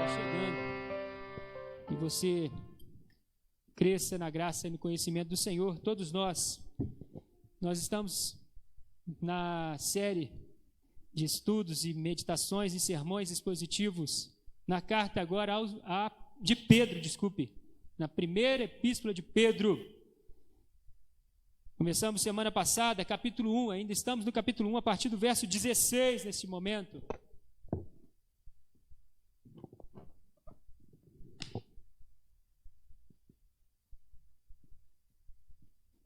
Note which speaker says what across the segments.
Speaker 1: chegando. Que você cresça na graça e no conhecimento do Senhor, todos nós. Nós estamos na série de estudos e meditações e sermões expositivos na carta agora de Pedro, na primeira epístola de Pedro. Começamos semana passada, capítulo 1, ainda estamos no capítulo 1, a partir do verso 16 neste momento.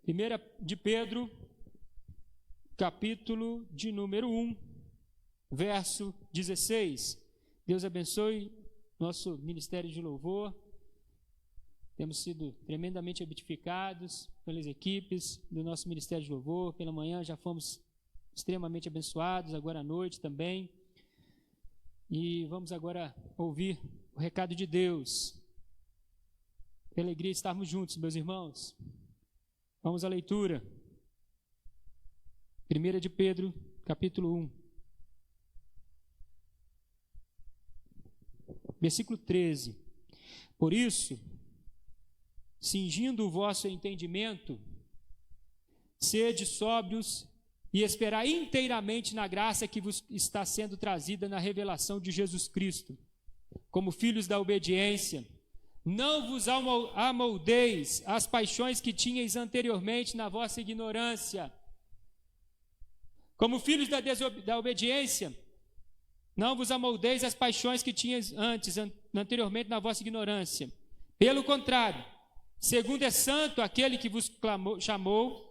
Speaker 1: Primeira de Pedro, capítulo de número 1, verso 16. Deus abençoe nosso ministério de louvor. Temos sido tremendamente edificados pelas equipes do nosso ministério de louvor. Pela manhã já fomos extremamente abençoados, agora à noite também. E vamos agora ouvir o recado de Deus. Que alegria estarmos juntos, meus irmãos. Vamos à leitura. 1 de Pedro, capítulo 1. Versículo 13. Por isso, cingindo o vosso entendimento, sede sóbrios e esperai inteiramente na graça que vos está sendo trazida na revelação de Jesus Cristo. Como filhos da obediência, não vos amoldeis às paixões que tinhais anteriormente na vossa ignorância. Como filhos da obediência, não vos amoldeis às paixões que tinhas anteriormente na vossa ignorância. Pelo contrário, segundo é santo aquele que vos chamou,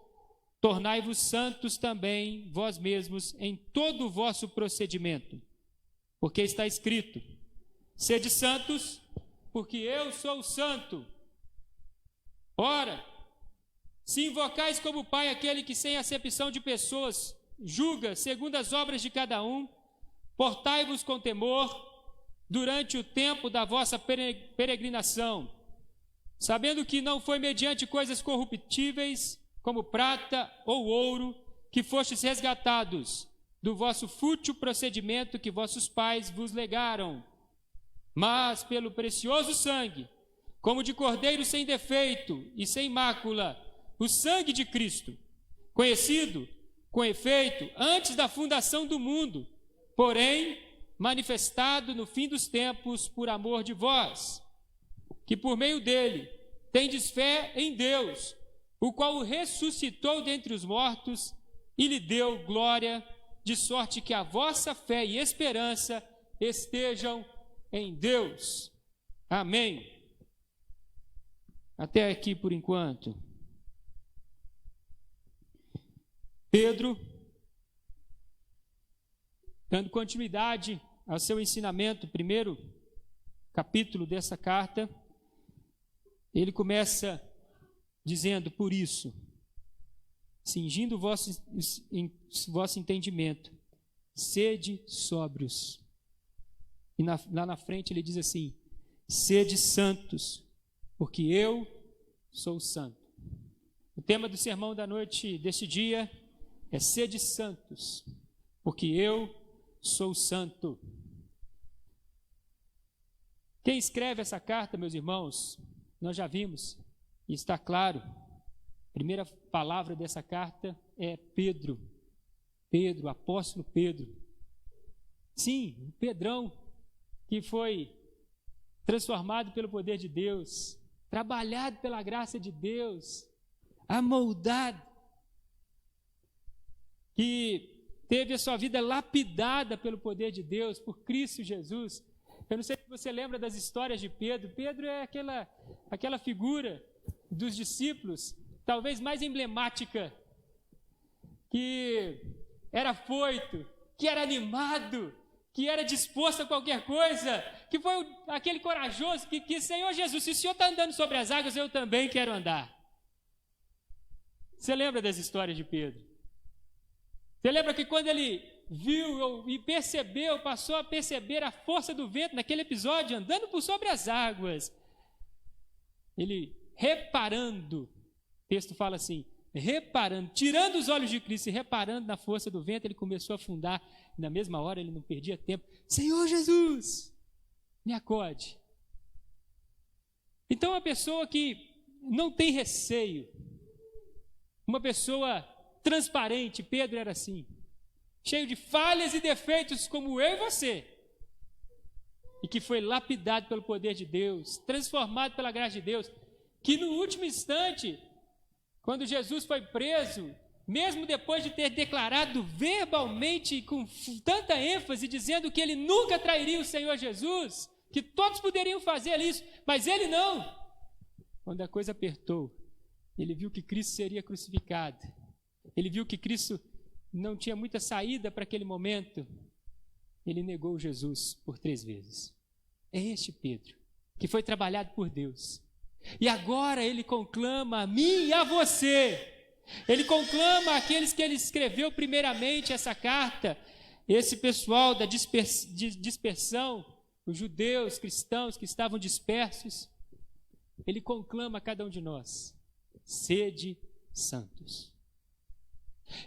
Speaker 1: tornai-vos santos também vós mesmos em todo o vosso procedimento. Porque está escrito: sede santos, porque eu sou santo. Ora, se invocais como Pai aquele que sem acepção de pessoas julga segundo as obras de cada um, portai-vos com temor durante o tempo da vossa peregrinação, sabendo que não foi mediante coisas corruptíveis, como prata ou ouro, que fostes resgatados do vosso fútil procedimento que vossos pais vos legaram, mas pelo precioso sangue, como de cordeiro sem defeito e sem mácula, o sangue de Cristo, conhecido, com efeito, antes da fundação do mundo, porém, manifestado no fim dos tempos por amor de vós, que por meio dele tendes fé em Deus, o qual o ressuscitou dentre os mortos e lhe deu glória, de sorte que a vossa fé e esperança estejam em Deus. Amém. Até aqui por enquanto. Pedro, dando continuidade ao seu ensinamento, primeiro capítulo dessa carta, ele começa dizendo: por isso, cingindo o vosso entendimento, sede sóbrios. E lá na frente ele diz assim: sede santos, porque eu sou santo. O tema do sermão da noite deste dia é: sede santos, porque eu sou santo. Quem escreve essa carta, meus irmãos, nós já vimos, e está claro, a primeira palavra dessa carta é Pedro. Pedro, apóstolo Pedro. Sim, o Pedrão, que foi transformado pelo poder de Deus, trabalhado pela graça de Deus, amoldado, que teve a sua vida lapidada pelo poder de Deus, por Cristo Jesus. Eu não sei se você lembra das histórias de Pedro. Pedro é aquela figura dos discípulos, talvez mais emblemática, que era afoito, que era animado, que era disposto a qualquer coisa, que foi aquele corajoso que Senhor Jesus, se o Senhor está andando sobre as águas, eu também quero andar. Você lembra das histórias de Pedro? Você lembra que quando ele viu e percebeu, passou a perceber a força do vento naquele episódio, andando por sobre as águas, ele reparando, o texto fala assim, reparando, tirando os olhos de Cristo e reparando na força do vento, ele começou a afundar. Na mesma hora ele não perdia tempo: Senhor Jesus, Me acode. Então, uma pessoa que não tem receio, uma pessoa transparente, Pedro era assim, cheio de falhas e defeitos como eu e você, e que foi lapidado pelo poder de Deus, transformado pela graça de Deus, que no último instante, quando Jesus foi preso, mesmo depois de ter declarado verbalmente, com tanta ênfase, dizendo que ele nunca trairia o Senhor Jesus, que todos poderiam fazer isso, mas ele não. Quando a coisa apertou, ele viu que Cristo seria crucificado, ele viu que Cristo não tinha muita saída para aquele momento, ele negou Jesus por 3 vezes. É este Pedro, que foi trabalhado por Deus. E agora ele conclama a mim e a você. Ele conclama aqueles que ele escreveu primeiramente essa carta, esse pessoal da dispersão, os judeus, cristãos que estavam dispersos. Ele conclama a cada um de nós: sede santos.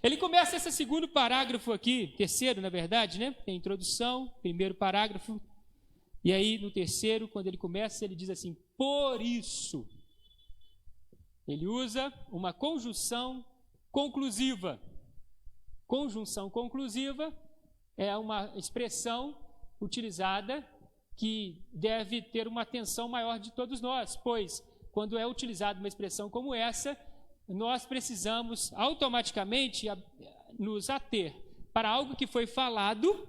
Speaker 1: Ele começa esse segundo parágrafo aqui, terceiro na verdade, né? Tem a introdução, primeiro parágrafo, e aí no terceiro, quando ele começa, ele diz assim: por isso. Ele usa uma conjunção conclusiva. Conjunção conclusiva é uma expressão utilizada que deve ter uma atenção maior de todos nós, pois quando é utilizada uma expressão como essa, nós precisamos automaticamente nos ater para algo que foi falado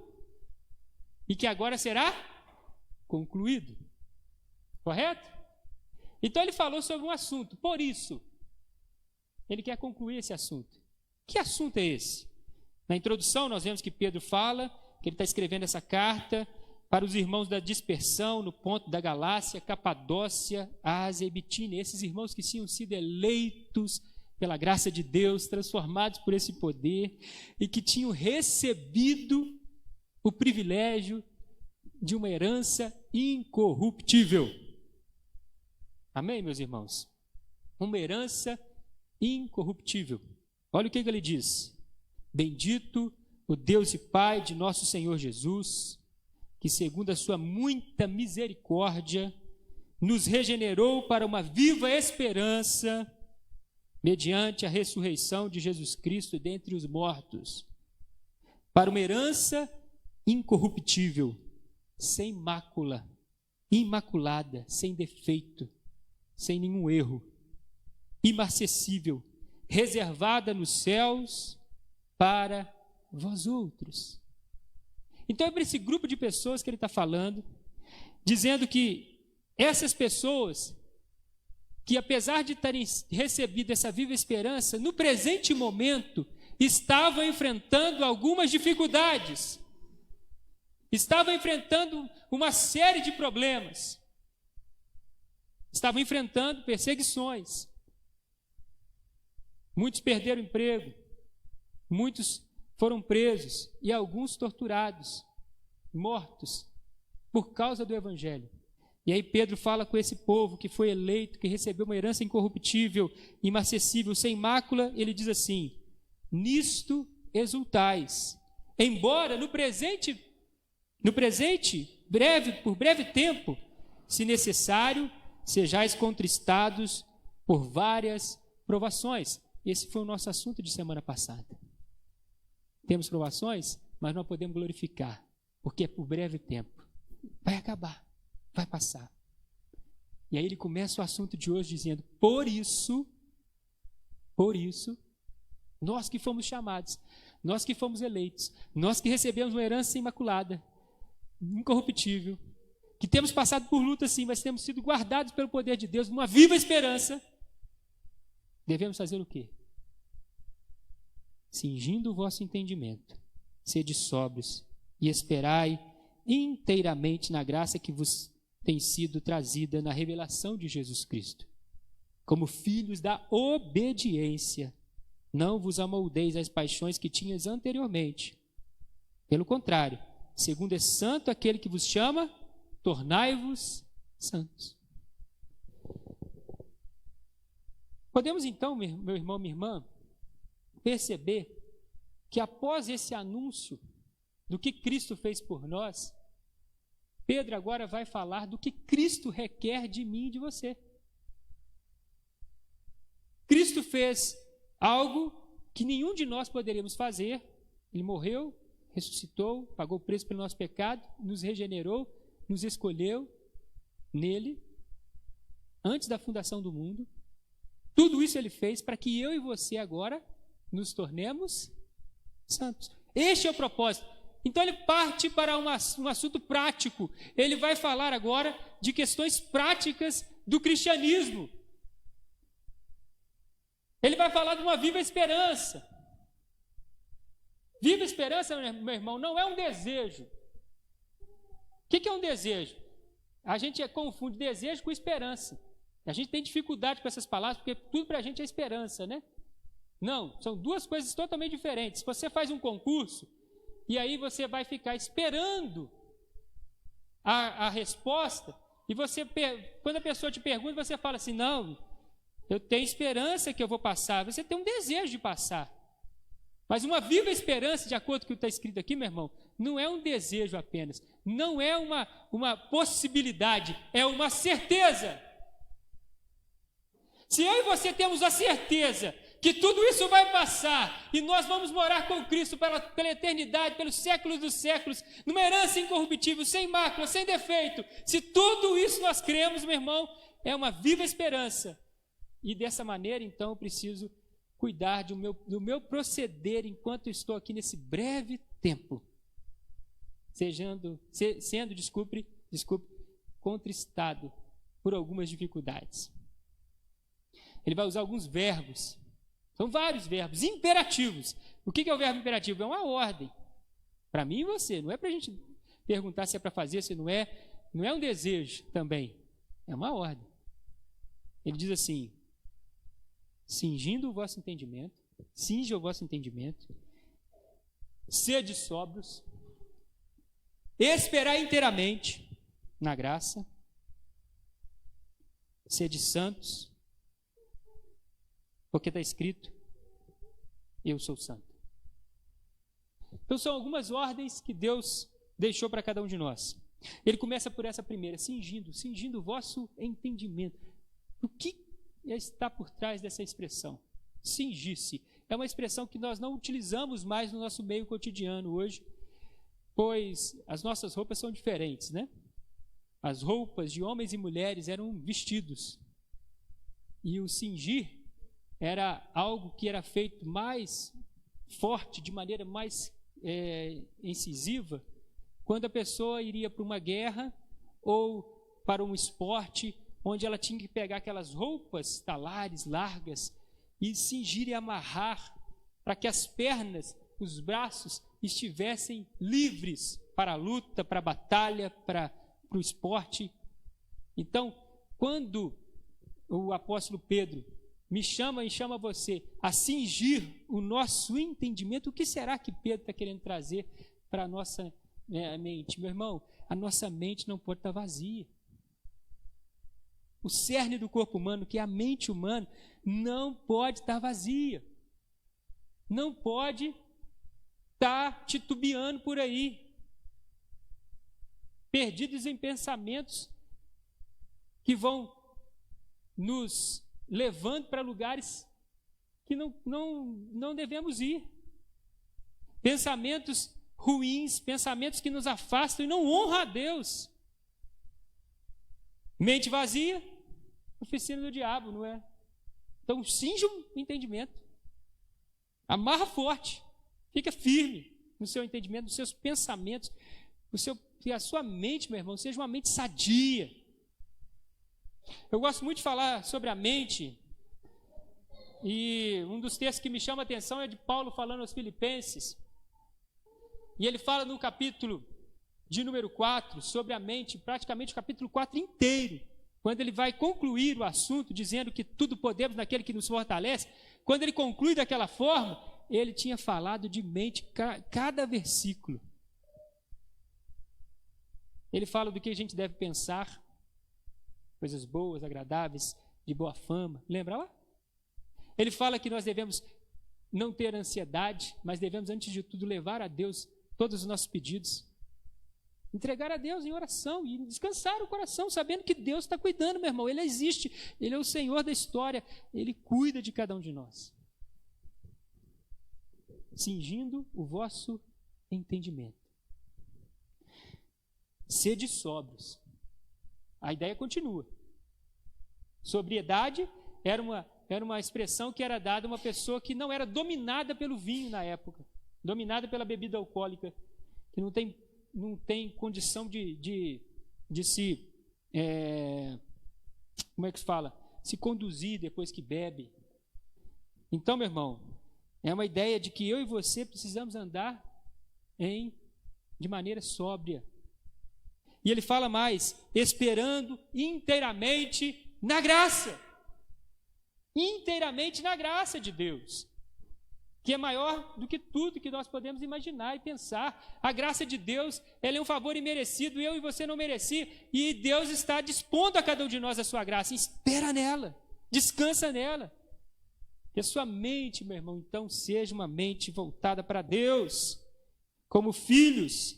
Speaker 1: e que agora será concluído. Correto? Então ele falou sobre um assunto, por isso, ele quer concluir esse assunto. Que assunto é esse? Na introdução nós vemos que Pedro fala que ele está escrevendo essa carta para os irmãos da dispersão no ponto da Galácia, Capadócia, Ásia e Bitínia, esses irmãos que tinham sido eleitos pela graça de Deus, transformados por esse poder e que tinham recebido o privilégio de uma herança incorruptível. Amém, meus irmãos? Uma herança incorruptível. Olha o que ele diz: bendito o Deus e Pai de nosso Senhor Jesus, que segundo a sua muita misericórdia, nos regenerou para uma viva esperança, mediante a ressurreição de Jesus Cristo dentre os mortos, para uma herança incorruptível, sem mácula, imaculada, sem defeito, sem nenhum erro, imarcessível, reservada nos céus para vós outros. Então é para esse grupo de pessoas que ele está falando, dizendo que essas pessoas, que apesar de terem recebido essa viva esperança, no presente momento, estavam enfrentando algumas dificuldades, estavam enfrentando uma série de problemas, estavam enfrentando perseguições. Muitos perderam emprego, muitos foram presos e alguns torturados, mortos, por causa do Evangelho. E aí Pedro fala com esse povo que foi eleito, que recebeu uma herança incorruptível, imarcessível, sem mácula, ele diz assim: nisto exultais, embora no presente, por breve tempo, se necessário, sejais contristados por várias provações. Esse foi o nosso assunto de semana passada. Temos provações, mas não podemos glorificar, porque é por breve tempo. Vai acabar, vai passar. E aí ele começa o assunto de hoje dizendo: por isso, nós que fomos chamados, nós que fomos eleitos, nós que recebemos uma herança imaculada, incorruptível, que temos passado por luta sim, mas temos sido guardados pelo poder de Deus, numa viva esperança, devemos fazer o quê? Cingindo o vosso entendimento, sede sóbrios e esperai inteiramente na graça que vos tem sido trazida na revelação de Jesus Cristo. Como filhos da obediência, não vos amoldeis às paixões que tinhas anteriormente. Pelo contrário, segundo é santo aquele que vos chama, tornai-vos santos. Podemos então, meu irmão, minha irmã, perceber que após esse anúncio do que Cristo fez por nós, Pedro agora vai falar do que Cristo requer de mim e de você. Cristo fez algo que nenhum de nós poderíamos fazer. Ele morreu, ressuscitou, pagou o preço pelo nosso pecado, nos regenerou, nos escolheu nele, antes da fundação do mundo. Tudo isso ele fez para que eu e você agora nos tornemos santos. Este é o propósito. Então ele parte para um assunto prático. Ele vai falar agora de questões práticas do cristianismo. Ele vai falar de uma viva esperança. Viva esperança, meu irmão, não é um desejo. O que é um desejo? A gente confunde desejo com esperança. A gente tem dificuldade com essas palavras, porque tudo para a gente é esperança, né? Não, são duas coisas totalmente diferentes. Se você faz um concurso, e aí você vai ficar esperando a resposta, e você, quando a pessoa te pergunta, você fala assim, não, eu tenho esperança que eu vou passar. Você tem um desejo de passar. Mas uma viva esperança, de acordo com o que está escrito aqui, meu irmão, não é um desejo apenas. Não é uma possibilidade, é uma certeza. Se eu e você temos a certeza que tudo isso vai passar e nós vamos morar com Cristo pela eternidade, pelos séculos dos séculos, numa herança incorruptível, sem mácula, sem defeito, se tudo isso nós cremos, meu irmão, é uma viva esperança. E dessa maneira, então, eu preciso cuidar do meu proceder enquanto estou aqui nesse breve tempo, sendo, desculpe, contristado por algumas dificuldades. Ele vai usar alguns verbos, são vários verbos imperativos. O que é o verbo imperativo? É uma ordem, para mim e você, não é para a gente perguntar se é para fazer, se não é um desejo também, é uma ordem. Ele diz assim, cingindo o vosso entendimento, cinge o vosso entendimento, sede sóbrios, esperai inteiramente na graça, sede santos, porque está escrito, eu sou santo. Então são algumas ordens que Deus deixou para cada um de nós. Ele começa por essa primeira, cingindo o vosso entendimento. O que está por trás dessa expressão? Cingir-se. É uma expressão que nós não utilizamos mais no nosso meio cotidiano hoje, pois as nossas roupas são diferentes, né? As roupas de homens e mulheres eram vestidos. E o cingir era algo que era feito mais forte, de maneira mais incisiva, quando a pessoa iria para uma guerra ou para um esporte, onde ela tinha que pegar aquelas roupas talares, largas, e cingir e amarrar, para que as pernas, os braços, estivessem livres para a luta, para a batalha, para o esporte. Então, quando o apóstolo Pedro me chama e chama você a cingir o nosso entendimento, o que será que Pedro está querendo trazer para a nossa mente? Meu irmão, a nossa mente não pode estar vazia. O cerne do corpo humano, que é a mente humana, não pode estar vazia. Não pode estar titubeando por aí, perdidos em pensamentos que vão nos levando para lugares que não devemos ir. Pensamentos ruins, pensamentos que nos afastam e não honram a Deus. Mente vazia, oficina do diabo, não é? Então, cinja o entendimento. Amarra forte. Fica firme no seu entendimento, nos seus pensamentos. Que a sua mente, meu irmão, seja uma mente sadia. Eu gosto muito de falar sobre a mente. E um dos textos que me chama a atenção é de Paulo falando aos Filipenses. E ele fala no capítulo de número 4, sobre a mente, praticamente o capítulo 4 inteiro, quando ele vai concluir o assunto, dizendo que tudo podemos naquele que nos fortalece. Quando ele conclui daquela forma, ele tinha falado de mente cada versículo. Ele fala do que a gente deve pensar, coisas boas, agradáveis, de boa fama. Lembra lá? Ele fala que nós devemos não ter ansiedade, mas devemos, antes de tudo, levar a Deus todos os nossos pedidos. Entregar a Deus em oração e descansar o coração, sabendo que Deus está cuidando, meu irmão. Ele existe, Ele é o Senhor da história, Ele cuida de cada um de nós. Cingindo o vosso entendimento. Sede sóbrios. A ideia continua. Sobriedade era uma expressão que era dada a uma pessoa que não era dominada pelo vinho na época, dominada pela bebida alcoólica, que não tem condição de se, como é que se fala? Se conduzir depois que bebe. Então, meu irmão, é uma ideia de que eu e você precisamos andar de maneira sóbria. E ele fala mais, esperando inteiramente na graça. Inteiramente na graça de Deus, que é maior do que tudo que nós podemos imaginar e pensar. A graça de Deus, ela é um favor imerecido, eu e você não mereci, e Deus está dispondo a cada um de nós a sua graça. Espera nela, descansa nela. Que a sua mente, meu irmão, então seja uma mente voltada para Deus, como filhos,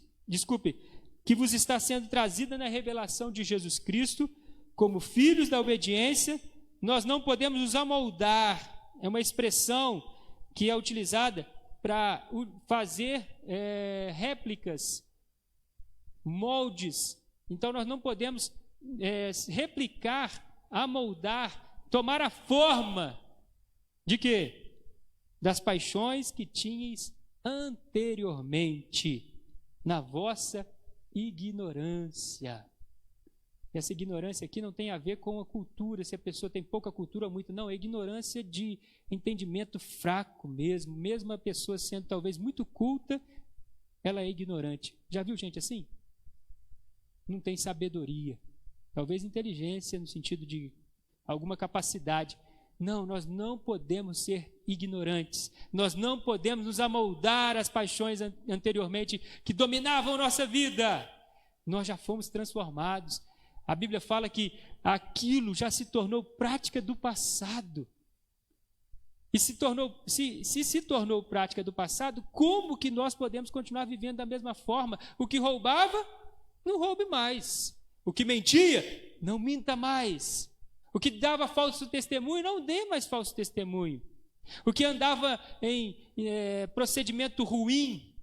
Speaker 1: que vos está sendo trazida na revelação de Jesus Cristo, como filhos da obediência. Nós não podemos nos amoldar, é uma expressão que é utilizada para fazer réplicas, moldes. Então nós não podemos replicar, amoldar, tomar a forma de quê? Das paixões que tinhais anteriormente, na vossa ignorância. Essa ignorância aqui não tem a ver com a cultura, se a pessoa tem pouca cultura ou muito, não, é ignorância de entendimento fraco mesmo a pessoa sendo talvez muito culta, ela é ignorante. Já viu gente assim? Não tem sabedoria, talvez inteligência no sentido de alguma capacidade. Não, nós não podemos ser ignorantes, nós não podemos nos amoldar às paixões anteriormente que dominavam nossa vida. Nós já fomos transformados. A Bíblia fala que aquilo já se tornou prática do passado. E se tornou prática do passado, como que nós podemos continuar vivendo da mesma forma? O que roubava, não roube mais. O que mentia, não minta mais. O que dava falso testemunho, não dê mais falso testemunho. O que andava em procedimento ruim,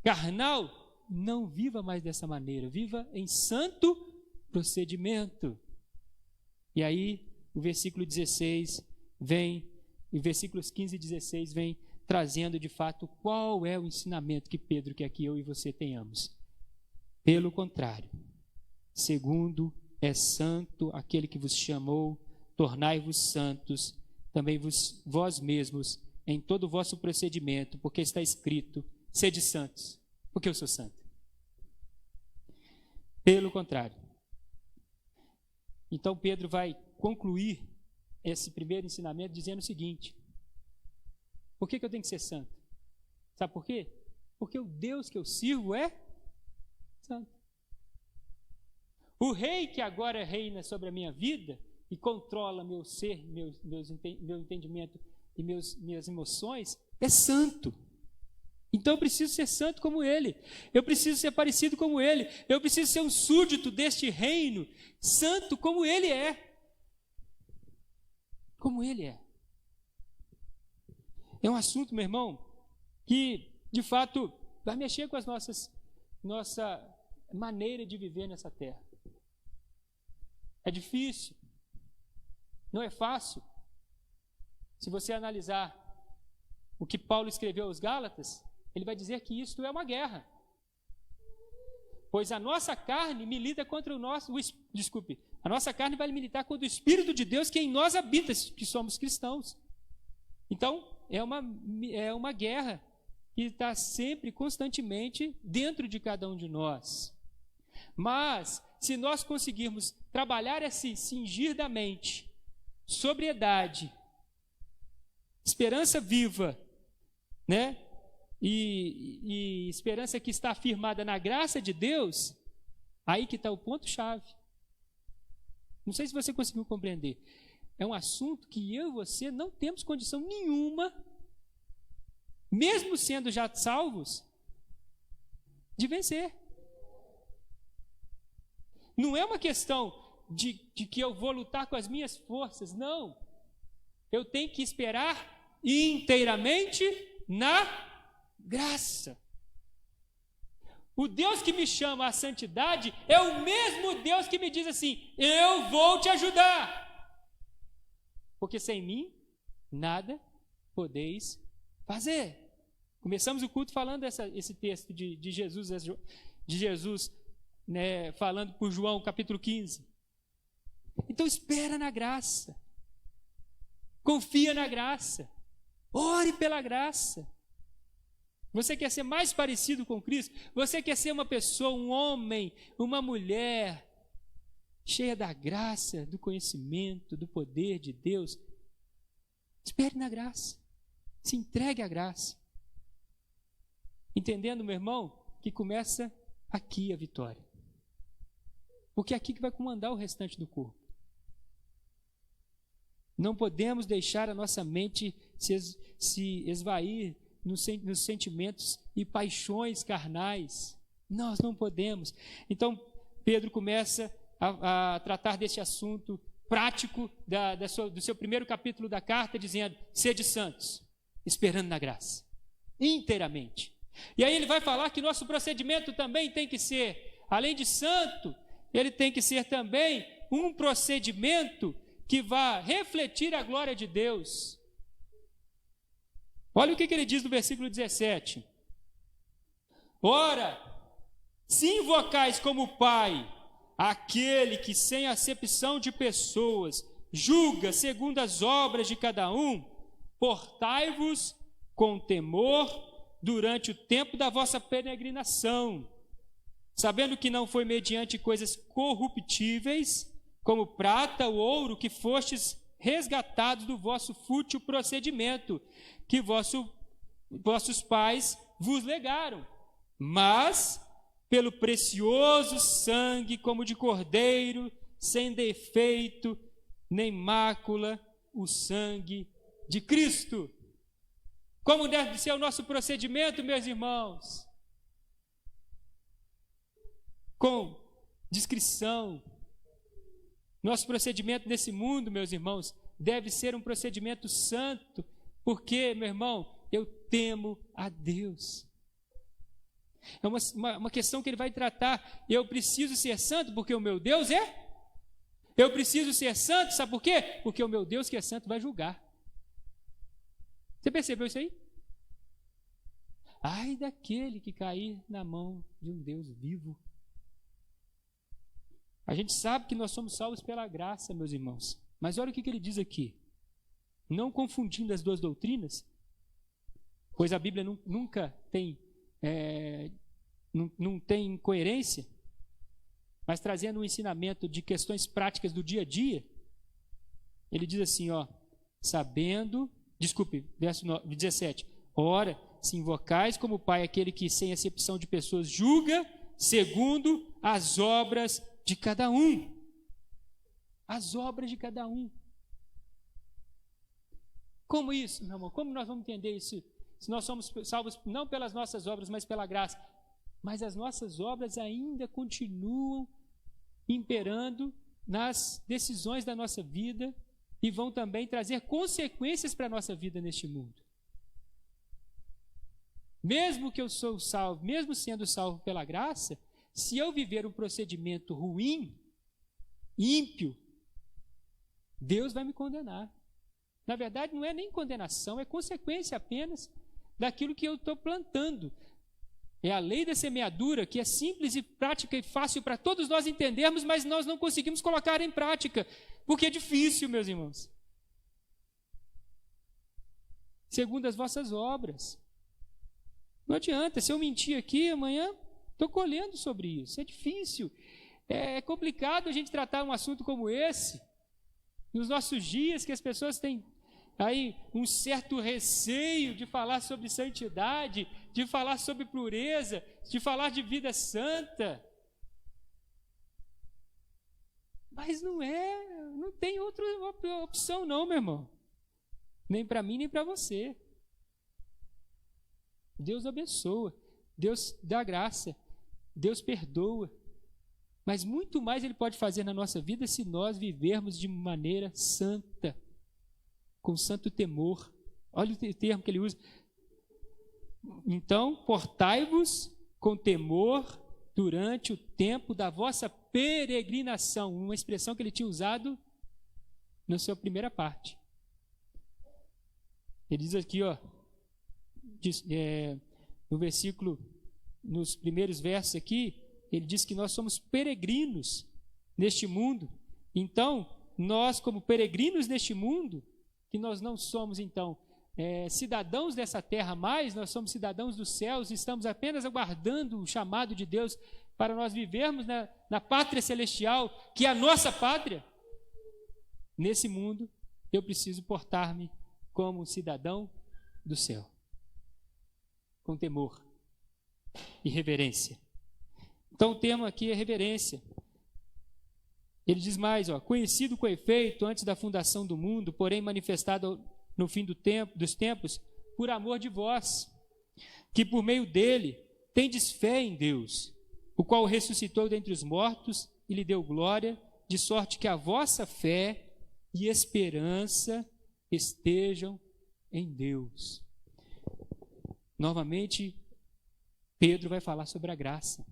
Speaker 1: carnal, não viva mais dessa maneira. Viva em santo procedimento. E aí, o versículo 16 vem, e versículos 15 e 16 vem trazendo de fato qual é o ensinamento que Pedro quer que eu e você tenhamos. Pelo contrário, segundo é santo aquele que vos chamou, tornai-vos santos, também vós mesmos, em todo o vosso procedimento, porque está escrito, sede santos, porque eu sou santo. Pelo contrário. Então Pedro vai concluir esse primeiro ensinamento dizendo o seguinte: por que eu tenho que ser santo? Sabe por quê? Porque o Deus que eu sirvo é santo. O rei que agora reina sobre a minha vida e controla meu ser, meu entendimento e minhas emoções é santo. Então eu preciso ser santo como ele, eu preciso ser parecido como ele, eu preciso ser um súdito deste reino, santo como ele é. Como ele é. É um assunto, meu irmão, que de fato vai mexer com nossa maneira de viver nessa terra. É difícil, não é fácil. Se você analisar o que Paulo escreveu aos Gálatas, ele vai dizer que isto é uma guerra. Pois a nossa carne milita contra a nossa carne vai militar contra o Espírito de Deus que em nós habita, que somos cristãos. Então, é uma guerra que está sempre, constantemente, dentro de cada um de nós. Mas, se nós conseguirmos trabalhar esse cingir da mente, sobriedade, esperança viva, né? E esperança que está firmada na graça de Deus, aí que está o ponto-chave. Não sei se você conseguiu compreender. É um assunto que eu e você não temos condição nenhuma, mesmo sendo já salvos, de vencer. Não é uma questão de que eu vou lutar com as minhas forças, não. Eu tenho que esperar inteiramente na graça. O Deus que me chama à santidade é o mesmo Deus que me diz assim: eu vou te ajudar, porque sem mim nada podeis fazer. Começamos o culto falando esse texto de Jesus, né, falando por João capítulo 15. Então espera na graça, confia na graça, ore pela graça. Você quer ser mais parecido com Cristo? Você quer ser uma pessoa, um homem, uma mulher cheia da graça, do conhecimento, do poder de Deus? Espere na graça, se entregue à graça. Entendendo, meu irmão, que começa aqui a vitória. Porque é aqui que vai comandar o restante do corpo. Não podemos deixar a nossa mente se esvair nos sentimentos e paixões carnais. Nós não podemos. Então, Pedro começa a tratar desse assunto prático do seu primeiro capítulo da carta, dizendo: sede santos, esperando na graça, inteiramente. E aí ele vai falar que nosso procedimento também tem que ser, além de santo, ele tem que ser também um procedimento que vá refletir a glória de Deus. Olha o que ele diz no versículo 17. Ora, se invocais como Pai aquele que sem acepção de pessoas julga segundo as obras de cada um, portai-vos com temor durante o tempo da vossa peregrinação, sabendo que não foi mediante coisas corruptíveis, como prata ou ouro, que fostes resgatados do vosso fútil procedimento, que vossos pais vos legaram, mas pelo precioso sangue, como de cordeiro, sem defeito nem mácula, o sangue de Cristo. Como deve ser o nosso procedimento, meus irmãos? Com discrição. Nosso procedimento nesse mundo, meus irmãos, deve ser um procedimento santo, porque, meu irmão, eu temo a Deus. É uma questão que ele vai tratar. Eu preciso ser santo porque o meu Deus é? Eu preciso ser santo, sabe por quê? Porque o meu Deus que é santo vai julgar. Você percebeu isso aí? Ai daquele que cair na mão de um Deus vivo. A gente sabe que nós somos salvos pela graça, meus irmãos. Mas olha o que ele diz aqui. Não confundindo as duas doutrinas, pois a Bíblia nunca tem, não tem incoerência, mas trazendo um ensinamento de questões práticas do dia a dia. Ele diz assim, verso 17. Ora, se invocais como Pai aquele que sem acepção de pessoas julga segundo as obras de cada um. As obras de cada um. Como isso, meu irmão? Como nós vamos entender isso? Se nós somos salvos não pelas nossas obras, mas pela graça. Mas as nossas obras ainda continuam imperando nas decisões da nossa vida e vão também trazer consequências para a nossa vida neste mundo. Mesmo que eu sou salvo, mesmo sendo salvo pela graça, se eu viver um procedimento ruim, ímpio, Deus vai me condenar. Na verdade, não é nem condenação, é consequência apenas daquilo que eu estou plantando. É a lei da semeadura, que é simples e prática e fácil para todos nós entendermos, mas nós não conseguimos colocar em prática, porque é difícil, meus irmãos. Segundo as vossas obras. Não adianta, se eu mentir aqui, amanhã estou colhendo sobre isso. É difícil, é complicado a gente tratar um assunto como esse, nos nossos dias, que as pessoas têm aí um certo receio de falar sobre santidade, de falar sobre pureza, de falar de vida santa. Mas não tem outra opção não, meu irmão. Nem para mim, nem para você. Deus abençoa, Deus dá graça, Deus perdoa. Mas muito mais Ele pode fazer na nossa vida se nós vivermos de maneira santa, com santo temor. Olha o termo que ele usa. Então, portai-vos com temor durante o tempo da vossa peregrinação. Uma expressão que ele tinha usado na sua primeira parte. Ele diz aqui, no versículo, nos primeiros versos aqui, ele diz que nós somos peregrinos neste mundo. Então, nós como peregrinos neste mundo, que nós não somos então cidadãos dessa terra mais, nós somos cidadãos dos céus, estamos apenas aguardando o chamado de Deus para nós vivermos na pátria celestial, que é a nossa pátria. Nesse mundo, eu preciso portar-me como cidadão do céu, com temor e reverência. Então o termo aqui é reverência. Ele diz mais, conhecido com efeito antes da fundação do mundo, porém manifestado no fim dos tempos, por amor de vós, que por meio dele tendes fé em Deus, o qual o ressuscitou dentre os mortos e lhe deu glória, de sorte que a vossa fé e esperança estejam em Deus. Novamente, Pedro vai falar sobre a graça.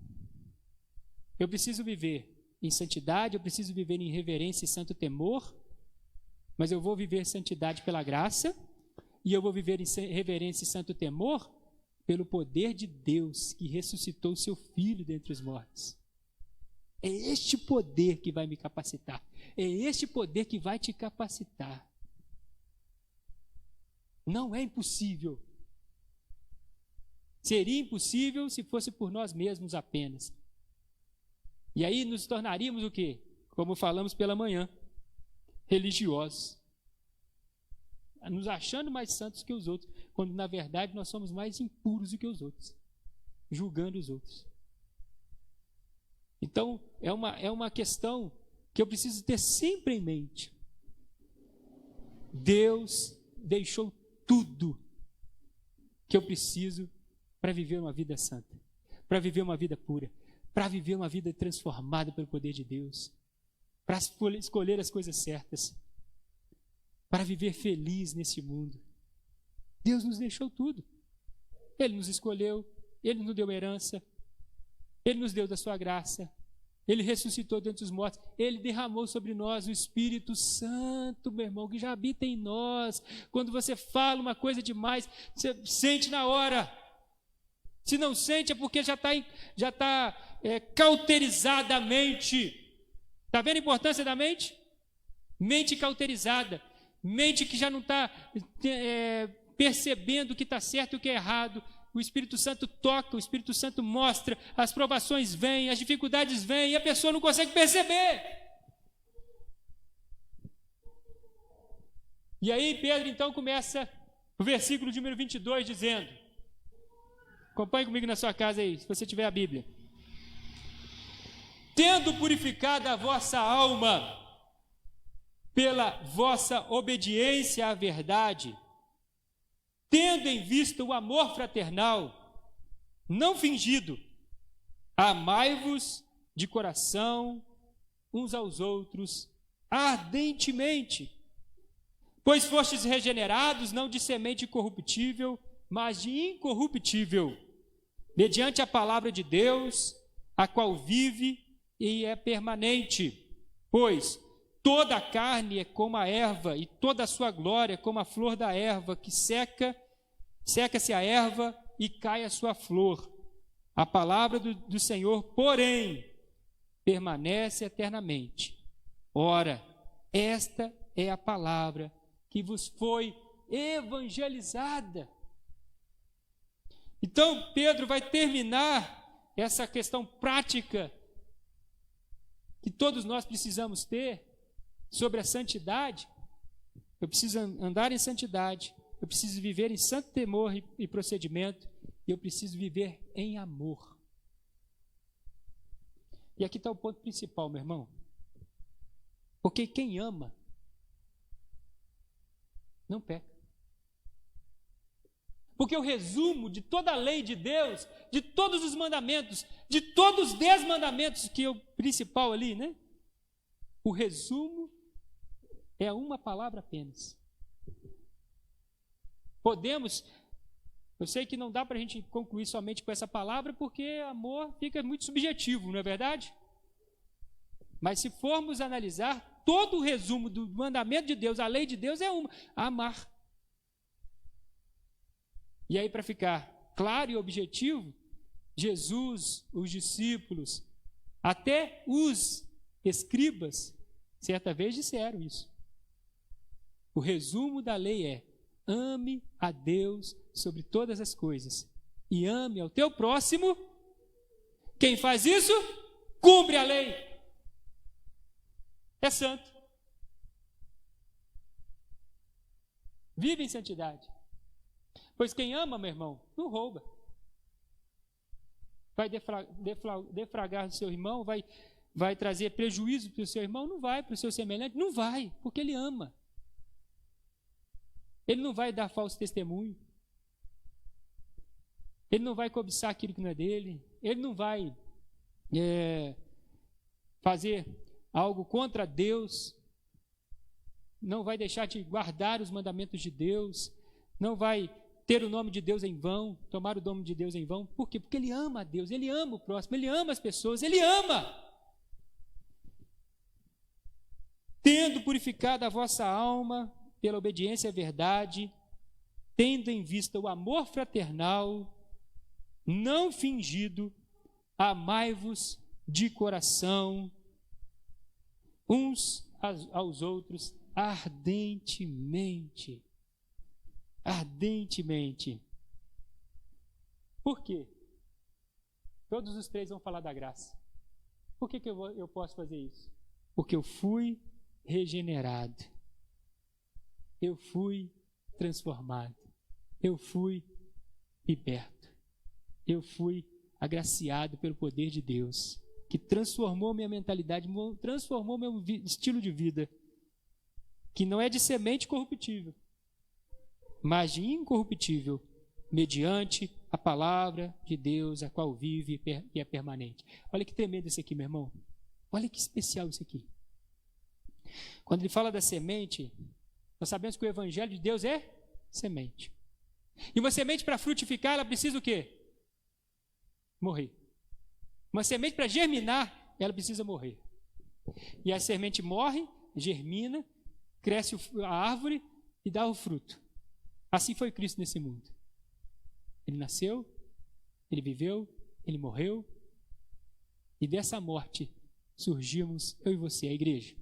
Speaker 1: Eu preciso viver em santidade, eu preciso viver em reverência e santo temor, mas eu vou viver santidade pela graça, e eu vou viver em reverência e santo temor pelo poder de Deus que ressuscitou o seu Filho dentre os mortos. É este poder que vai me capacitar, é este poder que vai te capacitar. Não é impossível. Seria impossível se fosse por nós mesmos apenas. E aí nos tornaríamos o quê? Como falamos pela manhã, religiosos. Nos achando mais santos que os outros, quando na verdade nós somos mais impuros do que os outros, julgando os outros. Então, é uma questão que eu preciso ter sempre em mente. Deus deixou tudo que eu preciso para viver uma vida santa, para viver uma vida pura, para viver uma vida transformada pelo poder de Deus, para escolher as coisas certas, para viver feliz nesse mundo. Deus nos deixou tudo. Ele nos escolheu, Ele nos deu herança, Ele nos deu da sua graça, Ele ressuscitou dentre os mortos, Ele derramou sobre nós o Espírito Santo, meu irmão, que já habita em nós. Quando você fala uma coisa demais, você sente na hora. Se não sente é porque já está cauterizada a mente. Está vendo a importância da mente? Mente cauterizada. Mente que já não está percebendo o que está certo e o que é errado. O Espírito Santo toca, o Espírito Santo mostra, as provações vêm, as dificuldades vêm e a pessoa não consegue perceber. E aí Pedro então começa o versículo de número 22 dizendo, acompanhe comigo na sua casa aí, se você tiver a Bíblia. Tendo purificado a vossa alma pela vossa obediência à verdade, tendo em vista o amor fraternal, não fingido, amai-vos de coração uns aos outros ardentemente, pois fostes regenerados não de semente corruptível, mas de incorruptível, mediante a palavra de Deus, a qual vive e é permanente. Pois toda a carne é como a erva, e toda a sua glória como a flor da erva, que seca-se a erva e cai a sua flor. A palavra do Senhor, porém, permanece eternamente. Ora, esta é a palavra que vos foi evangelizada. Então, Pedro vai terminar essa questão prática que todos nós precisamos ter sobre a santidade. Eu preciso andar em santidade, eu preciso viver em santo temor e procedimento, e eu preciso viver em amor. E aqui está o ponto principal, meu irmão. Porque quem ama não peca. Porque o resumo de toda a lei de Deus, de todos os mandamentos, de todos os 10 mandamentos, que é o principal ali, né? O resumo é uma palavra apenas. Eu sei que não dá para a gente concluir somente com essa palavra, porque amor fica muito subjetivo, não é verdade? Mas se formos analisar, todo o resumo do mandamento de Deus, a lei de Deus é uma: amar. E aí, para ficar claro e objetivo, Jesus, os discípulos, até os escribas, certa vez disseram isso. O resumo da lei é: ame a Deus sobre todas as coisas e ame ao teu próximo. Quem faz isso, cumpre a lei. É santo. Vive em santidade. Pois quem ama, meu irmão, não rouba. Vai defragar o seu irmão, vai trazer prejuízo para o seu irmão? Não vai. Para o seu semelhante? Não vai, porque ele ama. Ele não vai dar falso testemunho. Ele não vai cobiçar aquilo que não é dele. Ele não vai fazer algo contra Deus. Não vai deixar de guardar os mandamentos de Deus. Não vai ter o nome de Deus em vão, tomar o nome de Deus em vão. Por quê? Porque ele ama a Deus, ele ama o próximo, ele ama as pessoas, ele ama. Tendo purificado a vossa alma pela obediência à verdade, tendo em vista o amor fraternal, não fingido, amai-vos de coração, uns aos outros, ardentemente. Ardentemente. Por quê? Todos os três vão falar da graça. Por que eu posso fazer isso? Porque eu fui regenerado. Eu fui transformado. Eu fui liberto. Eu fui agraciado pelo poder de Deus, que transformou minha mentalidade, transformou meu estilo de vida, que não é de semente corruptível, mas de incorruptível, mediante a palavra de Deus, a qual vive e é permanente. Olha que tremendo isso aqui, meu irmão. Olha que especial isso aqui. Quando ele fala da semente, nós sabemos que o evangelho de Deus é semente. E uma semente, para frutificar, ela precisa o quê? Morrer. Uma semente, para germinar, ela precisa morrer. E a semente morre, germina, cresce a árvore e dá o fruto. Assim foi Cristo nesse mundo. Ele nasceu, ele viveu, ele morreu, e dessa morte surgimos eu e você, a igreja.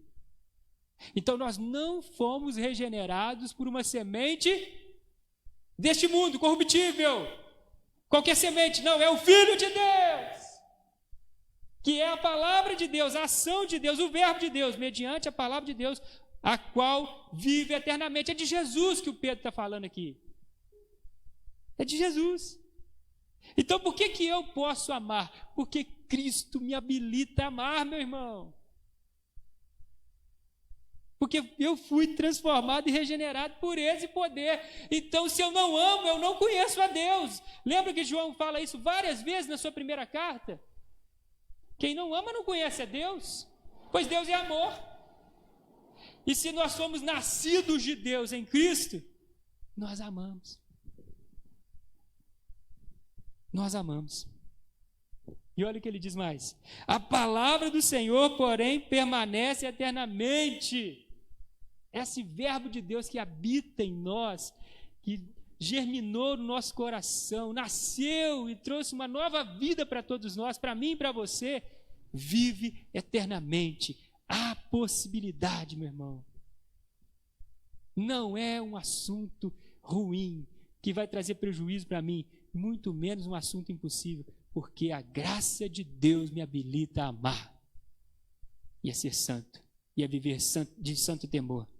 Speaker 1: Então nós não fomos regenerados por uma semente deste mundo corruptível. Qualquer semente, não, é o Filho de Deus, que é a palavra de Deus, a ação de Deus, o verbo de Deus, mediante a palavra de Deus, a qual vive eternamente. É de Jesus que o Pedro está falando aqui. É de Jesus. Então por que eu posso amar? Porque Cristo me habilita a amar, meu irmão. Porque eu fui transformado e regenerado por esse poder. Então, se eu não amo, eu não conheço a Deus. Lembra que João fala isso várias vezes na sua primeira carta? Quem não ama não conhece a Deus, pois Deus é amor. E se nós somos nascidos de Deus em Cristo, nós amamos. Nós amamos. E olha o que ele diz mais: a palavra do Senhor, porém, permanece eternamente. Esse verbo de Deus que habita em nós, que germinou no nosso coração, nasceu e trouxe uma nova vida para todos nós, para mim e para você, vive eternamente. Há possibilidade, meu irmão. Não é um assunto ruim que vai trazer prejuízo para mim, muito menos um assunto impossível, porque a graça de Deus me habilita a amar e a ser santo, e a viver de santo temor.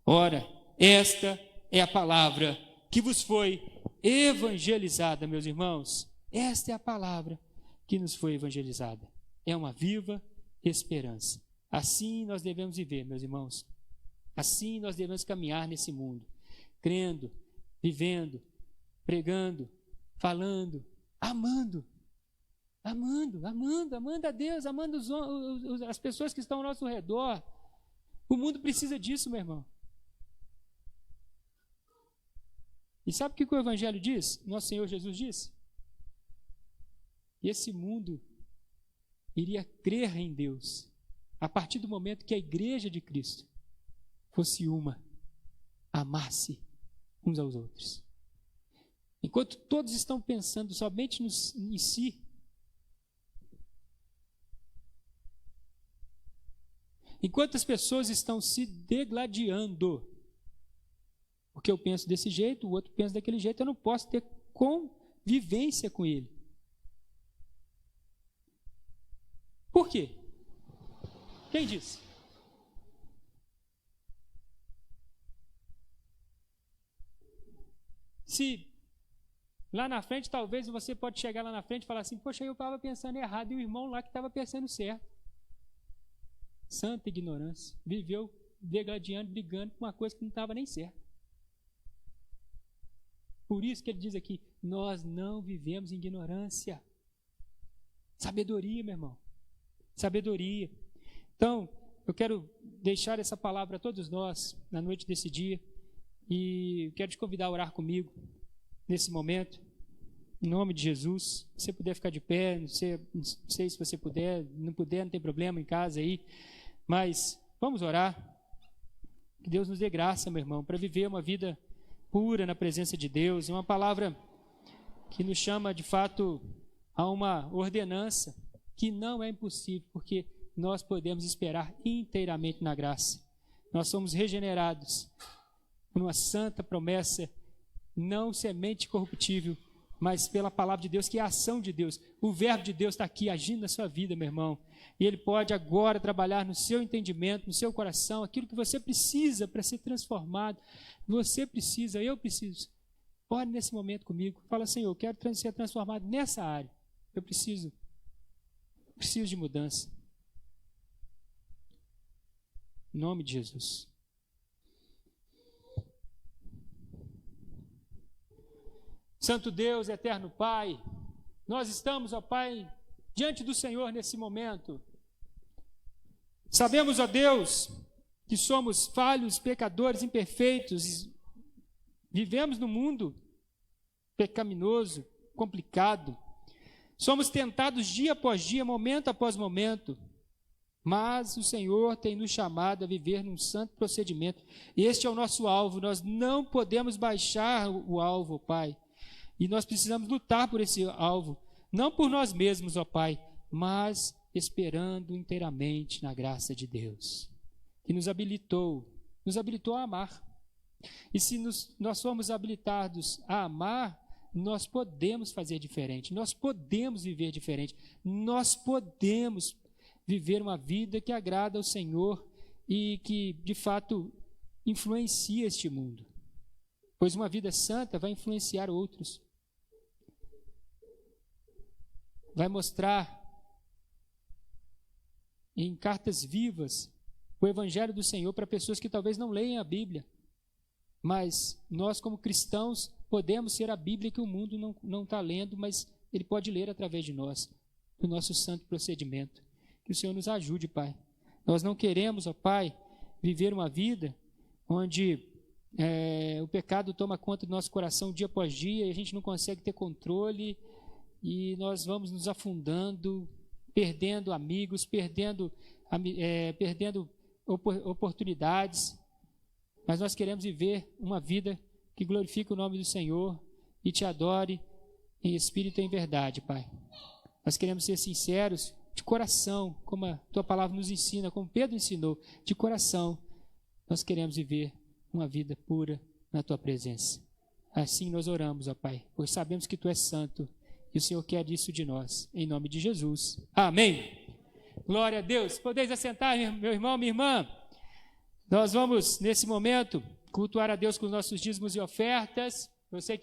Speaker 1: Ora, esta é a palavra que vos foi evangelizada, meus irmãos. Esta é a palavra que nos foi evangelizada. É uma viva esperança. Assim nós devemos viver, meus irmãos. Assim nós devemos caminhar nesse mundo, crendo, vivendo pregando, falando, amando a Deus, amando as pessoas que estão ao nosso redor. O mundo precisa disso, meu irmão. E sabe o que o Evangelho diz? Nosso Senhor Jesus disse? Esse mundo iria crer em Deus a partir do momento que a igreja de Cristo fosse uma, amasse uns aos outros. Enquanto todos estão pensando somente em si, enquanto as pessoas estão se degladiando, porque eu penso desse jeito, o outro pensa daquele jeito, eu não posso ter convivência com ele. Por quê? Quem disse? Se lá na frente, talvez você pode chegar lá na frente e falar assim, poxa, eu estava pensando errado, e o irmão lá que estava pensando certo. Santa ignorância. Viveu degladiando, brigando com uma coisa que não estava nem certa. Por isso que ele diz aqui, nós não vivemos em ignorância. Sabedoria, meu irmão. Sabedoria. Então, eu quero deixar essa palavra a todos nós na noite desse dia e quero te convidar a orar comigo nesse momento, em nome de Jesus. Se você puder ficar de pé, não sei se você puder, não puder, não tem problema em casa aí, mas vamos orar. Que Deus nos dê graça, meu irmão, para viver uma vida pura na presença de Deus, e uma palavra que nos chama de fato a uma ordenança que não é impossível, porque nós podemos esperar inteiramente na graça. Nós somos regenerados por uma santa promessa, não semente corruptível, mas pela palavra de Deus, que é a ação de Deus. O verbo de Deus está aqui agindo na sua vida, meu irmão, e ele pode agora trabalhar no seu entendimento, no seu coração, aquilo que você precisa para ser transformado. Você precisa, eu preciso. Ore nesse momento comigo, fala, Senhor, eu quero ser transformado nessa área, eu preciso de mudança. Em nome de Jesus. Santo Deus, eterno Pai, nós estamos, ó Pai, diante do Senhor nesse momento. Sabemos, ó Deus, que somos falhos, pecadores, imperfeitos, vivemos num mundo pecaminoso, complicado. Somos tentados dia após dia, momento após momento, mas o Senhor tem nos chamado a viver num santo procedimento. Este é o nosso alvo, nós não podemos baixar o alvo, Pai. E nós precisamos lutar por esse alvo, não por nós mesmos, ó Pai, mas esperando inteiramente na graça de Deus, que nos habilitou a amar. E se nós formos habilitados a amar, nós podemos fazer diferente, nós podemos viver diferente, nós podemos viver uma vida que agrada ao Senhor e que, de fato, influencia este mundo. Pois uma vida santa vai influenciar outros. Vai mostrar em cartas vivas o Evangelho do Senhor para pessoas que talvez não leiam a Bíblia. Mas nós, como cristãos, podemos ser a Bíblia que o mundo não está lendo, mas ele pode ler através de nós, do nosso santo procedimento. Que o Senhor nos ajude, Pai. Nós não queremos, ó Pai, viver uma vida onde o pecado toma conta do nosso coração dia após dia e a gente não consegue ter controle e nós vamos nos afundando, perdendo amigos, perdendo oportunidades. Mas nós queremos viver uma vida que glorifique o nome do Senhor e te adore em espírito e em verdade, Pai. Nós queremos ser sinceros, de coração, como a Tua palavra nos ensina, como Pedro ensinou, de coração. Nós queremos viver uma vida pura na Tua presença. Assim nós oramos, ó Pai, pois sabemos que Tu és santo e o Senhor quer isso de nós. Em nome de Jesus. Amém. Glória a Deus. Podeis assentar, meu irmão, minha irmã. Nós vamos, nesse momento, cultuar a Deus com os nossos dízimos e ofertas. Eu sei que